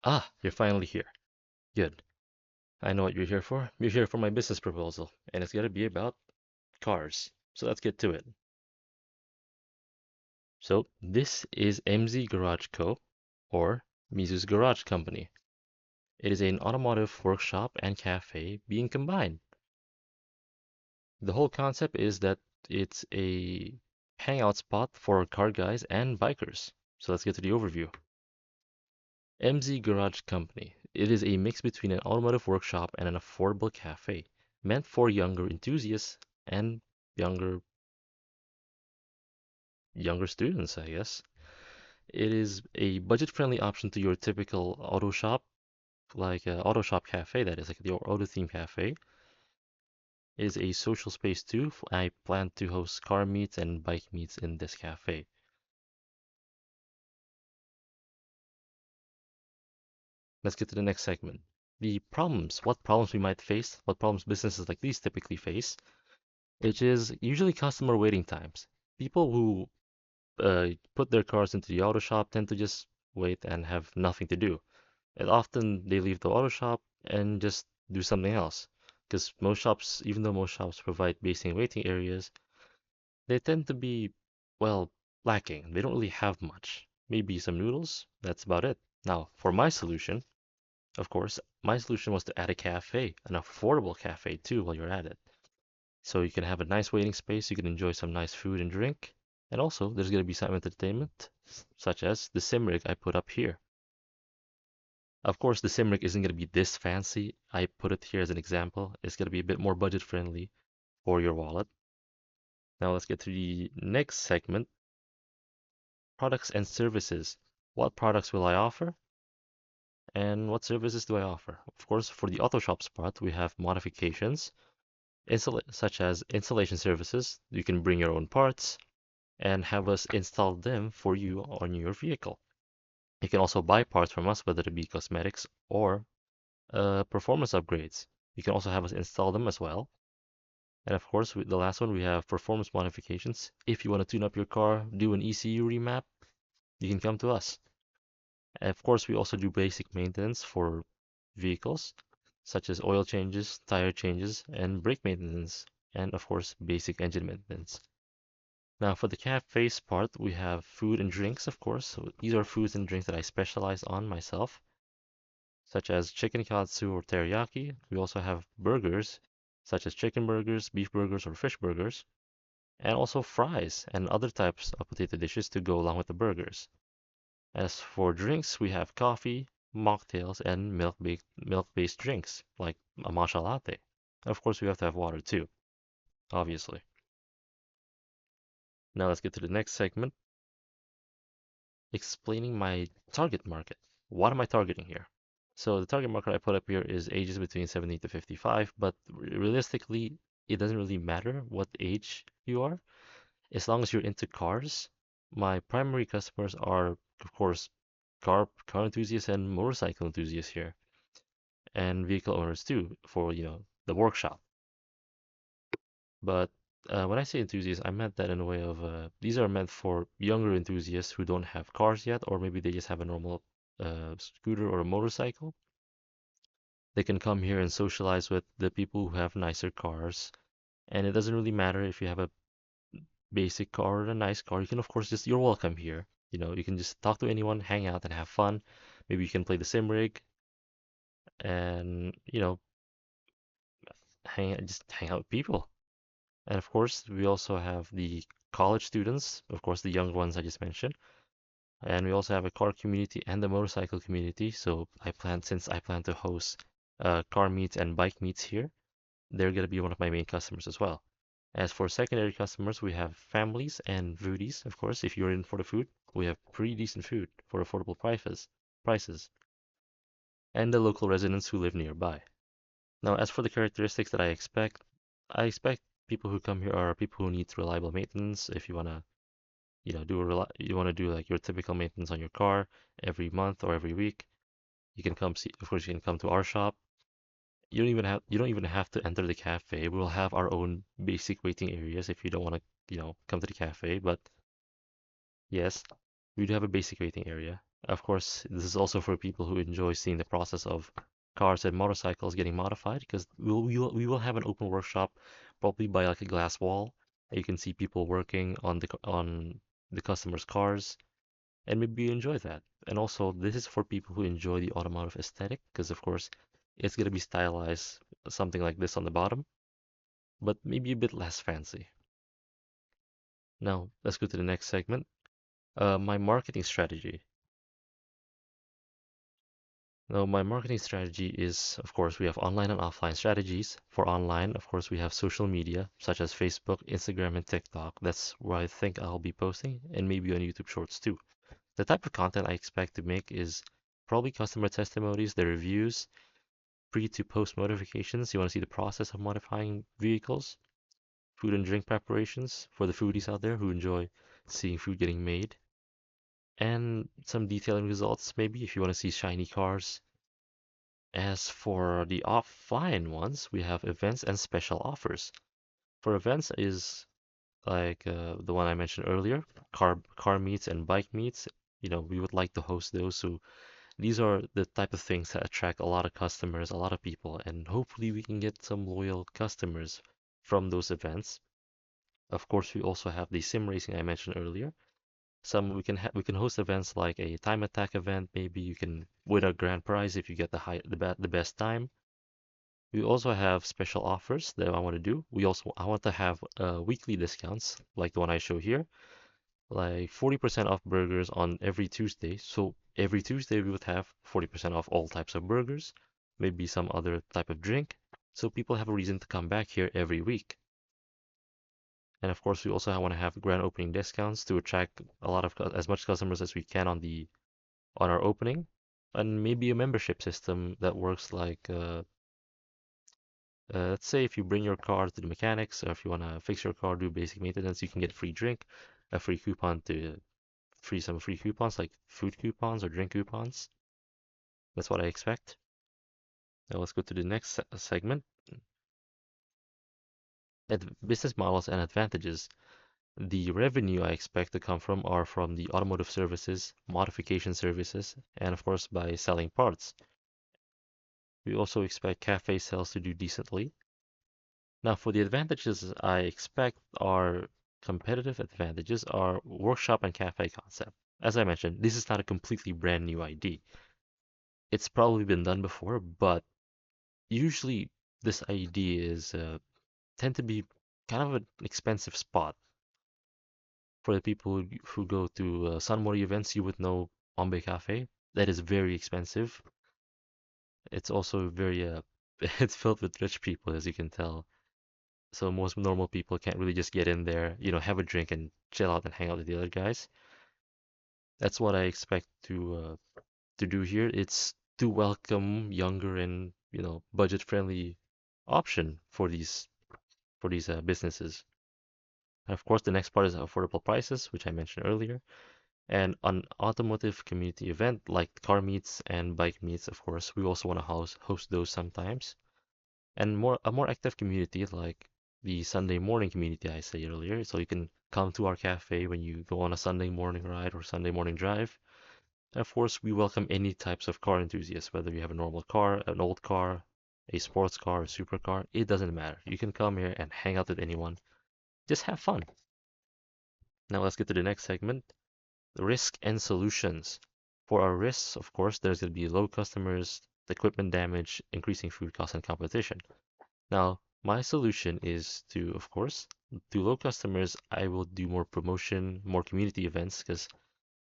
Ah, you're finally here. Good. I know what you're here for. You're here for my business proposal, and it's gonna be about cars. So let's get to it. So this is MZ Garage Co., or Mizu's Garage Company. It is an automotive workshop and cafe being combined. The whole concept is that it's a hangout spot for car guys and bikers. So let's get to the overview. MZ Garage Company. It is a mix between an automotive workshop and an affordable cafe, meant for younger enthusiasts and younger younger students, I guess. It is a budget-friendly option to your typical auto shop, like auto shop cafe, that is, like your auto theme cafe. It is a social space too. I plan to host car meets and bike meets in this cafe. Let's get to the next segment. The problems, what problems we might face, what problems businesses like these typically face, which is usually customer waiting times. People who put their cars into the auto shop tend to just wait and have nothing to do. And often they leave the auto shop and just do something else. Because most shops, even though most shops provide basic waiting areas, they tend to be, well, lacking. They don't really have much. Maybe some noodles, that's about it. Now, for my solution, of course, my solution was to add a cafe, an affordable cafe too, while you're at it. So you can have a nice waiting space, you can enjoy some nice food and drink, and also there's going to be some entertainment, such as the sim rig I put up here. Of course, the sim rig isn't going to be this fancy. I put it here as an example. It's going to be a bit more budget friendly for your wallet. Now let's get to the next segment, products and services. What products will I offer? And what services do I offer? Of course, for the auto shops part, we have modifications, such as installation services. You can bring your own parts and have us install them for you on your vehicle. You can also buy parts from us, whether it be cosmetics or performance upgrades. You can also have us install them as well. And of course, the last one, we have performance modifications. If you want to tune up your car, do an ECU remap, you can come to us. And of course, we also do basic maintenance for vehicles, such as oil changes, tire changes, and brake maintenance, and of course, basic engine maintenance. Now, for the cafes part, we have food and drinks, of course. So these are foods and drinks that I specialize on myself, such as chicken katsu or teriyaki. We also have burgers, such as chicken burgers, beef burgers, or fish burgers, and also fries and other types of potato dishes to go along with the burgers. As for drinks, we have coffee, mocktails, and milk-based drinks, like a matcha latte. Of course, we have to have water too, obviously. Now let's get to the next segment, explaining my target market. What am I targeting here? So the target market I put up here is ages between 17 to 55, but realistically, it doesn't really matter what age you are. As long as you're into cars, my primary customers are, of course, car enthusiasts and motorcycle enthusiasts here, and vehicle owners too, for, the workshop. But when I say enthusiasts, I meant that in a way of these are meant for younger enthusiasts who don't have cars yet, or maybe they just have a normal scooter or a motorcycle. They can come here and socialize with the people who have nicer cars. And it doesn't really matter if you have a basic car or a nice car. You can, of course, you're welcome here. You can just talk to anyone, hang out, and have fun. Maybe you can play the sim rig and, just hang out with people. And of course, we also have the college students, of course, the young ones I just mentioned. And we also have a car community and a motorcycle community. So since I plan to host car meets and bike meets here, they're going to be one of my main customers as well. As for secondary customers, we have families and foodies, of course. If you're in for the food, we have pretty decent food for affordable prices, and the local residents who live nearby. Now, as for the characteristics that I expect people who come here are people who need reliable maintenance. If you wanna, you wanna do like your typical maintenance on your car every month or every week, you can come see. Of course, you can come to our shop. You don't even have to enter the cafe. We'll have our own basic waiting areas if you don't want to, come to the cafe. But yes, we do have a basic waiting area. Of course, this is also for people who enjoy seeing the process of cars and motorcycles getting modified, because we will have an open workshop, probably by like a glass wall. You can see people working on the customers' cars, and maybe you enjoy that. And also, this is for people who enjoy the automotive aesthetic, because of course, it's gonna be stylized something like this on the bottom, but maybe a bit less fancy. Now, let's go to the next segment. My marketing strategy. Now, my marketing strategy is, of course, we have online and offline strategies. For online, of course, we have social media such as Facebook, Instagram, and TikTok. That's where I think I'll be posting, and maybe on YouTube Shorts too. The type of content I expect to make is probably customer testimonies, the reviews, pre to post modifications. You want to see the process of modifying vehicles, food and drink preparations for the foodies out there who enjoy seeing food getting made, and some detailing results, maybe if you want to see shiny cars. As for the offline ones, we have events and special offers. For events is like the one I mentioned earlier, car meets and bike meets. We would like to host those. So these are the type of things that attract a lot of customers, a lot of people, and hopefully we can get some loyal customers from those events. Of course, we also have the sim racing I mentioned earlier. Some we can host events like a time attack event. Maybe you can win a grand prize if you get the best time. We also have special offers that I want to do. I want to have weekly discounts like the one I show here, like 40% off burgers on every Tuesday. So every Tuesday we would have 40% off all types of burgers, maybe some other type of drink. So people have a reason to come back here every week. And of course, we also want to have grand opening discounts to attract as much customers as we can on our opening, and maybe a membership system that works like let's say if you bring your car to the mechanics, or if you want to fix your car, do basic maintenance, you can get a free drink, a free coupon to some free coupons like food coupons or drink coupons. That's what I expect. Now let's go to the next segment. Business models and advantages. The revenue I expect to come from are from the automotive services, modification services, and of course by selling parts. We also expect cafe sales to do decently. Now, for the advantages I expect are competitive advantages are workshop and cafe concept. As I mentioned, this is not a completely brand new idea. It's probably been done before, but usually this idea is tend to be kind of an expensive spot for the people who go to Sunmori events. You would know Bombay Cafe. That is very expensive. It's also very it's filled with rich people, as you can tell. So most normal people can't really just get in there, have a drink and chill out and hang out with the other guys. That's what I expect to do here. It's to welcome younger and budget-friendly option for these businesses. And of course, the next part is affordable prices, which I mentioned earlier, and an automotive community event like car meets and bike meets. Of course, we also want to host those sometimes, and a more active community like the Sunday morning community I said earlier. So you can come to our cafe when you go on a Sunday morning ride or Sunday morning drive. And of course, we welcome any types of car enthusiasts, whether you have a normal car, an old car, a sports car, a supercar, it doesn't matter. You can come here and hang out with anyone. Just have fun. Now let's get to the next segment, the risk and solutions. For our risks, of course, there's going to be low customers, equipment damage, increasing food costs, and competition. Now, my solution is to, of course, to low customers, I will do more promotion, more community events, because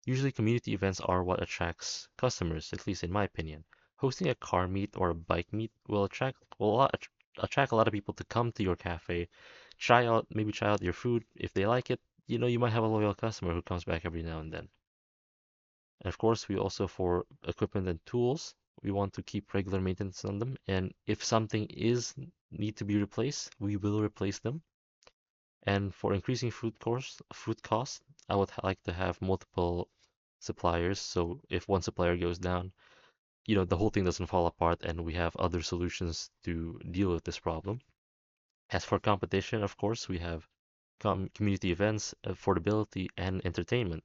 usually community events are what attracts customers, at least in my opinion. Hosting a car meet or a bike meet attract a lot of people to come to your cafe, maybe try out your food. If they like it, you might have a loyal customer who comes back every now and then. And of course, we also, for equipment and tools, we want to keep regular maintenance on them. And if something is need to be replaced, we will replace them. And for increasing food costs, I would like to have multiple suppliers. So if one supplier goes down, the whole thing doesn't fall apart, and we have other solutions to deal with this problem. As for competition, of course, we have community events, affordability, and entertainment.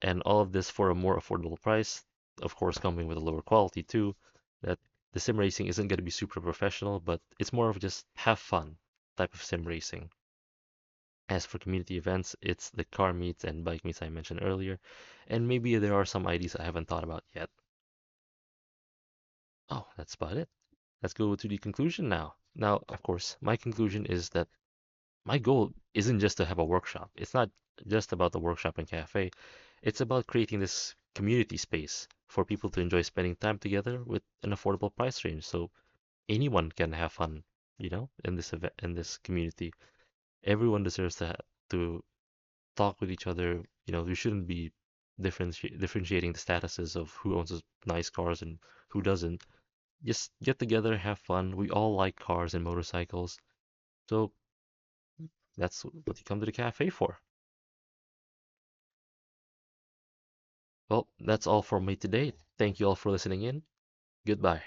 And all of this for a more affordable price, of course, coming with a lower quality too. That the sim racing isn't going to be super professional, but it's more of just have fun type of sim racing. As for community events, it's the car meets and bike meets I mentioned earlier, and maybe there are some ideas I haven't thought about yet. Oh, that's about it. Let's go to the conclusion now. Now, of course, my conclusion is that my goal isn't just to have a workshop. It's not just about the workshop and cafe. It's about creating this community space for people to enjoy spending time together with an affordable price range so anyone can have fun, in this event, in this community. Everyone deserves to talk with each other. We shouldn't be differentiating the statuses of who owns nice cars and who doesn't. Just get together, have fun. We all like cars and motorcycles. So that's what you come to the cafe for. Well, that's all for me today. Thank you all for listening in. Goodbye.